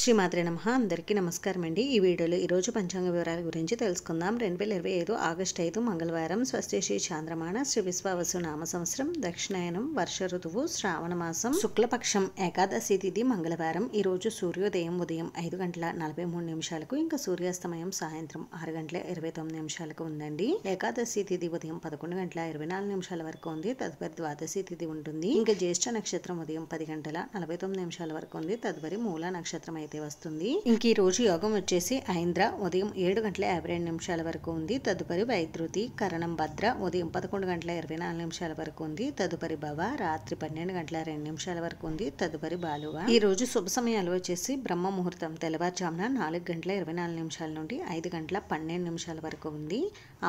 శ్రీమాత్రే నమః. అందరికీ నమస్కారం అండి. ఈ వీడియోలో ఈరోజు పంచాంగ వివరాల గురించి తెలుసుకుందాం. 2025 ఆగస్టు 5 మంగళవారం. స్వస్తి శ్రీ చాంద్రమాన శ్రీ విశ్వావసు నామ సంవత్సరం, దక్షిణాయనం, వర్ష ఋతువు, శ్రావణ మాసం, శుక్లపక్షం, ఏకాదశి తిథి మంగళవారం. ఈరోజు సూర్యోదయం ఉదయం 5:43 ఇంకా సూర్యాస్తమయం సాయంత్రం 6:29 ఉందండి. ఏకాదశి తిథి ఉదయం 11:24 వరకు ఉంది. తదుపరి ద్వాదశి తిథి ఉంటుంది. ఇంకా జ్యేష్ఠ నక్షత్రం ఉదయం 10:49 వరకు ఉంది. తదుపరి మూల నక్షత్రం అయితే వస్తుంది. ఇంక ఈ రోజు యోగం వచ్చేసి ఐంద్ర ఉదయం 7:52 వరకు ఉంది. తదుపరి వైద్యుతి, కరణం భద్ర ఉదయం 11:24 వరకు ఉంది. తదుపరి భవ రాత్రి 12:02 వరకు ఉంది. తదుపరి బాలువ. ఈ రోజు శుభ సమయాలు వచ్చేసి బ్రహ్మ ముహూర్తం తెల్లవారుజామున 4:24 నుండి 5:12 వరకు ఉంది.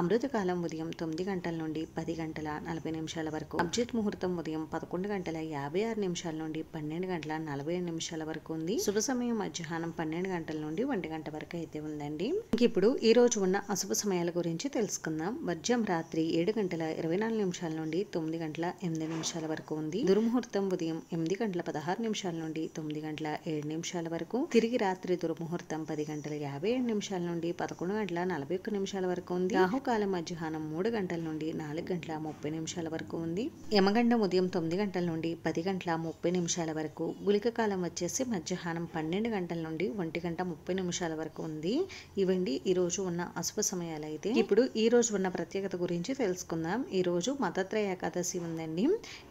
అమృత కాలం ఉదయం 9 గంటల నుండి 10:40 వరకు. అభిజిత్ ముహూర్తం ఉదయం 11:56 నుండి 12:47 వరకు ఉంది. శుభ సమయం మధ్యాహ్నం 12 గంటల నుండి 1 గంట వరకు అయితే ఉందండి. ఇప్పుడు ఈ రోజు ఉన్న అశుభ సమయాల గురించి తెలుసుకుందాం. వర్జం రాత్రి 7:24 నుండి 9:08 వరకు ఉంది. దుర్ముహూర్తం ఉదయం 8:16 నుండి 9:07 వరకు. తిరిగి రాత్రి దుర్ముహూర్తం 10:57 నుండి 11:41 వరకు ఉంది. రాహుకాలం మధ్యాహ్నం 3 గంటల నుండి 4:30 వరకు ఉంది. యమగండం ఉదయం 9 గంటల నుండి 10:30 వరకు. గుళిక కాలం వచ్చేసి మధ్యాహ్నం 12 గంటల నుండి 1:30 వరకు ఉంది. ఇవండి ఈ రోజు ఉన్న అశుభ సమయాలు. అయితే ఇప్పుడు ఈ రోజు ఉన్న ప్రత్యేకత గురించి తెలుసుకుందాం. ఈ రోజు మతత్రయ ఏకాదశి ఉందండి.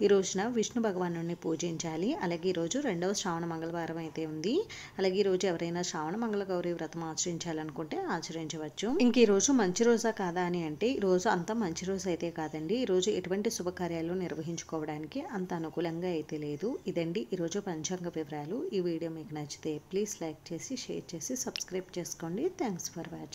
ఈ రోజున విష్ణు భగవాను పూజించాలి. అలాగే ఈ రోజు 2వ శ్రావణ మంగళవారం అయితే ఉంది. అలాగే ఈ రోజు ఎవరైనా శ్రావణ మంగళ గౌరీ వ్రతం ఆచరించాలనుకుంటే ఆచరించవచ్చు. ఇంక ఈ రోజు మంచి రోజా కాదా అని అంటే ఈ రోజు అంత మంచి రోజు అయితే కాదండి. ఈ రోజు ఎటువంటి శుభకార్యాలు నిర్వహించుకోవడానికి అంత అనుకూలంగా అయితే లేదు. ఇదండి ఈ రోజు పంచాంగ వివరాలు. ఈ వీడియో మీకు నచ్చితే ప్లీజ్ లైక్ చేసి, షేర్ చేసి, సబ్స్క్రైబ్ చేసుకోండి. Thanks for watching.